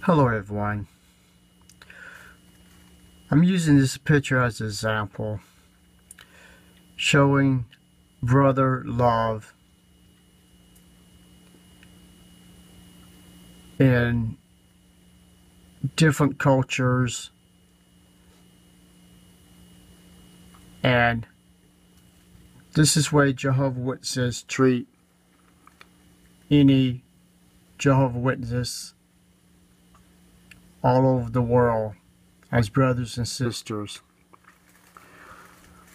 Hello everyone. I'm using this picture as an example, showing brother love in different cultures, and this is why Jehovah Witnesses treat any Jehovah Witness all over the world as brothers and sisters.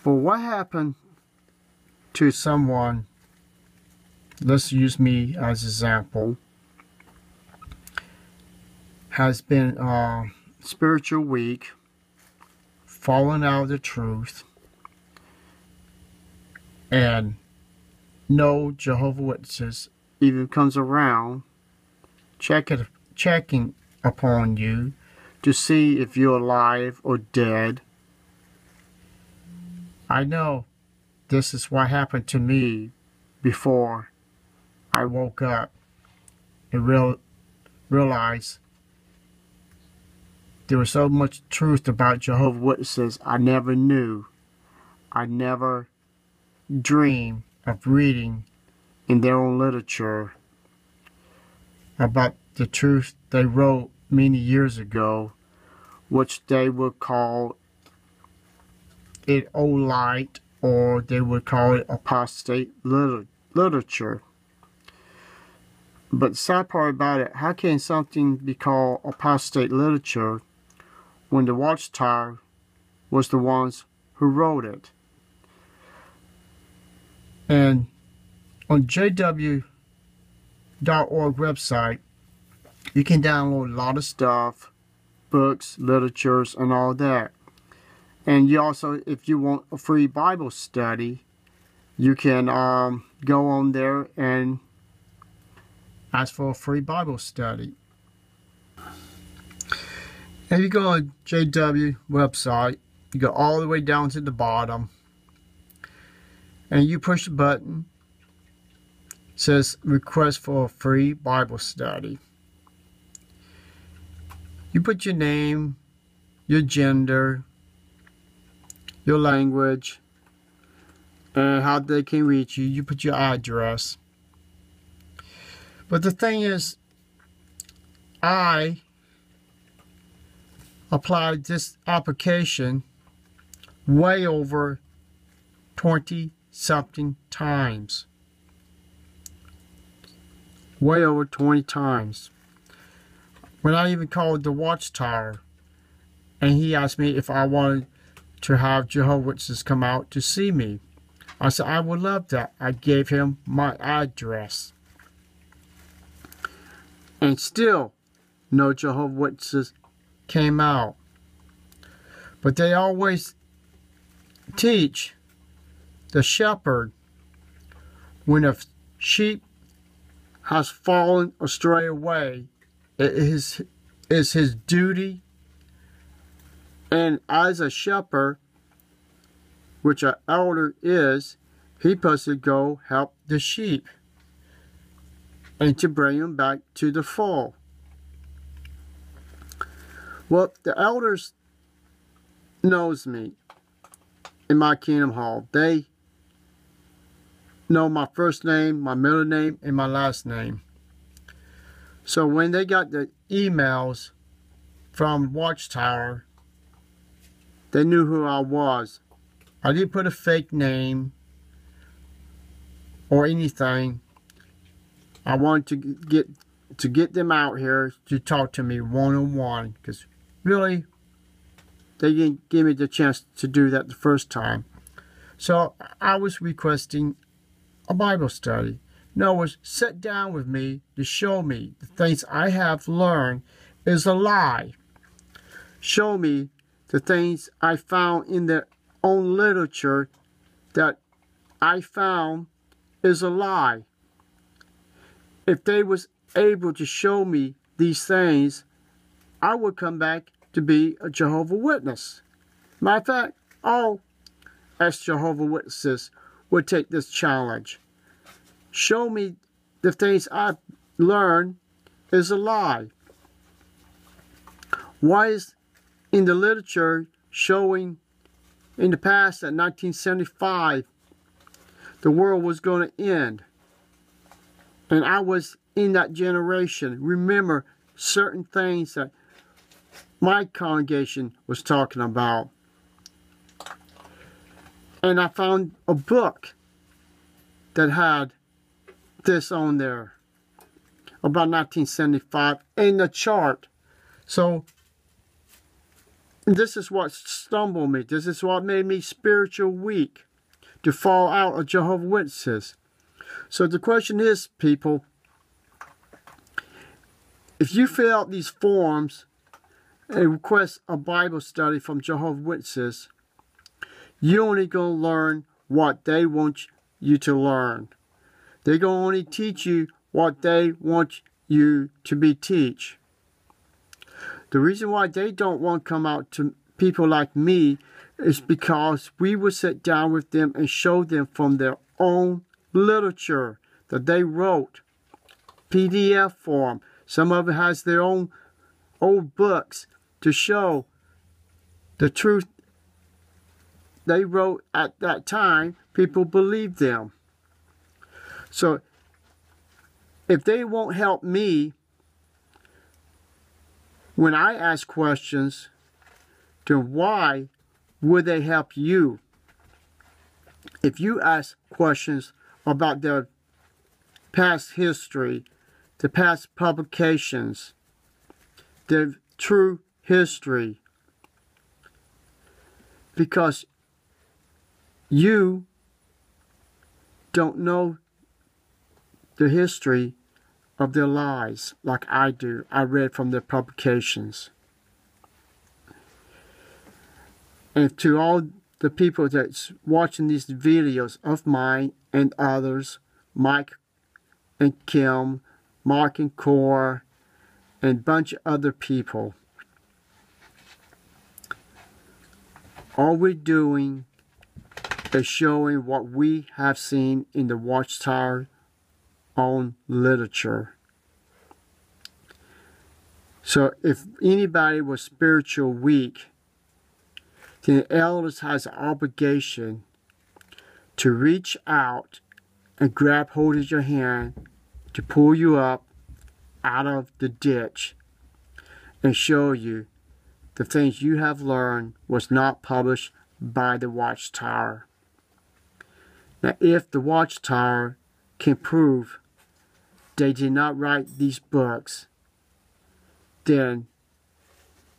But what happened to someone, let's use me as an example, has been spiritual weak, fallen out of the truth, and no Jehovah Witnesses even comes around checking upon you to see if you're alive or dead. I know this is what happened to me before I woke up and realized there was so much truth about Jehovah's Witnesses I never knew. I never dreamed of reading in their own literature about the truth they wrote many years ago, which they would call it old light, or they would call it apostate literature. But the sad part about it, how can something be called apostate literature when the Watchtower was the ones who wrote it? And on JWS.org website, you can download a lot of stuff, books, literatures, and all that. And you also, if you want a free Bible study, you can go on there and ask for a free Bible study. And you go on JW website, you go all the way down to the bottom, and you push the button. It says request for a free Bible study. You put your name, your gender, your language, and how they can reach you. You put your address. But the thing is, I applied this application way over 20-something times. Way over 20 times. When I even called the Watchtower, and he asked me if I wanted to have Jehovah's Witnesses come out to see me. I said, I would love that. I gave him my address. And still, no Jehovah's Witnesses came out. But they always teach the shepherd, when a sheep has fallen or strayed away, it is his duty, and as a shepherd, which an elder is, he's supposed to go help the sheep and to bring them back to the fold. Well, the elders knows me in my Kingdom Hall. They know my first name, my middle name, and my last name. So when they got the emails from Watchtower, they knew who I was. I didn't put a fake name or anything. I wanted to get them out here to talk to me one-on-one, because really, they didn't give me the chance to do that the first time. So I was requesting a Bible study. In other words, sit down with me to show me the things I have learned is a lie. Show me the things I found in their own literature that I found is a lie. If they was able to show me these things, I would come back to be a Jehovah's Witness. Matter of fact, all ex-Jehovah's Witnesses would take this challenge. Show me the things I've learned is a lie. Why is in the literature showing in the past that 1975 the world was going to end? And I was in that generation. Remember certain things that my congregation was talking about. And I found a book that had this on there about 1975 in the chart. So this is what stumbled me. This is what made me spiritual weak, to fall out of Jehovah's Witnesses. So the question is, people, if you fill out these forms and request a Bible study from Jehovah's Witnesses, you're only going to learn what they want you to learn. They're going to only teach you what they want you to be teach. The reason why they don't want to come out to people like me is because we will sit down with them and show them from their own literature that they wrote, PDF form. Some of it has their own old books to show the truth they wrote at that time. People believed them. So if they won't help me when I ask questions, then why would they help you? If you ask questions about their past history, the past publications, their true history, because you don't know the history of their lives like I do. I read from their publications. And to all the people that's watching these videos of mine and others, Mike and Kim, Mark and Cor, and a bunch of other people, all we're doing is showing what we have seen in the Watchtower on literature. So if anybody was spiritual weak, then the elders has an obligation to reach out and grab hold of your hand to pull you up out of the ditch and show you the things you have learned was not published by the Watchtower. Now, if the Watchtower can prove they did not write these books, then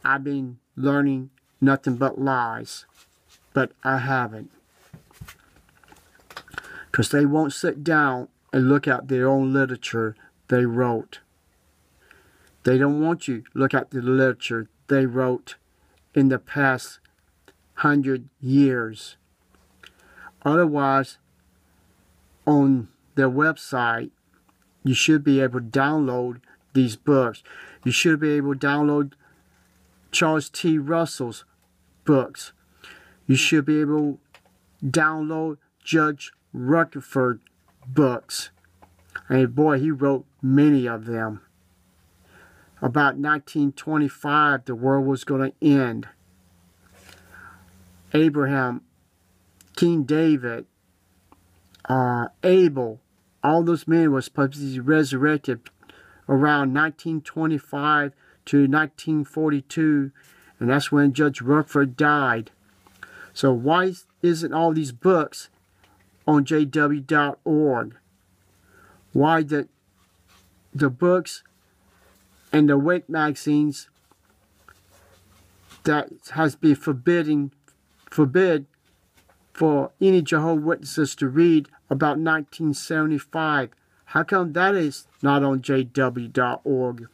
I've been learning nothing but lies. But I haven't. Because they won't sit down and look at their own literature they wrote. They don't want you to look at the literature they wrote in the past 100 years. Otherwise, on their website, you should be able to download these books. You should be able to download Charles T. Russell's books. You should be able to download Judge Rutherford books. And boy, he wrote many of them. About 1925, the world was going to end. Abraham, King David, Abel, all those men were supposed to be resurrected around 1925 to 1942, and that's when Judge Rutherford died. So why isn't all these books on JW.org? Why the books and the Wake magazines that has been forbid for any Jehovah's Witnesses to read about 1975? How come that is not on JW.org?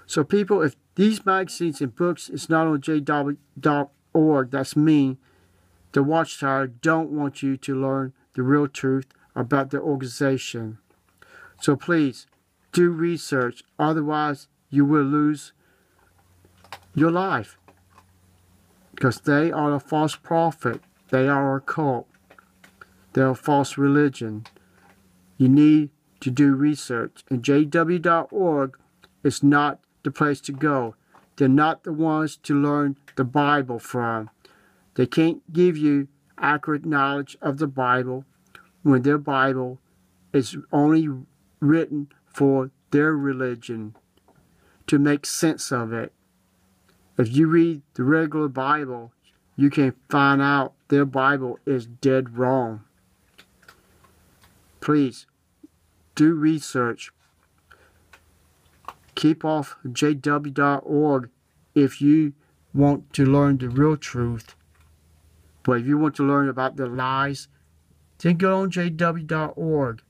So people, if these magazines and books is not on JW.org, that's mean the Watchtower don't want you to learn the real truth about the organization. So please, do research, otherwise you will lose your life. Because they are a false prophet. They are a cult. They are a false religion. You need to do research. And JW.org is not the place to go. they're not the ones to learn the Bible from. They can't give you accurate knowledge of the Bible when their Bible is only written for their religion to make sense of it. If you read the regular Bible, you can find out their Bible is dead wrong. Please, do research. Keep off JW.org if you want to learn the real truth. But if you want to learn about the lies, then go on JW.org.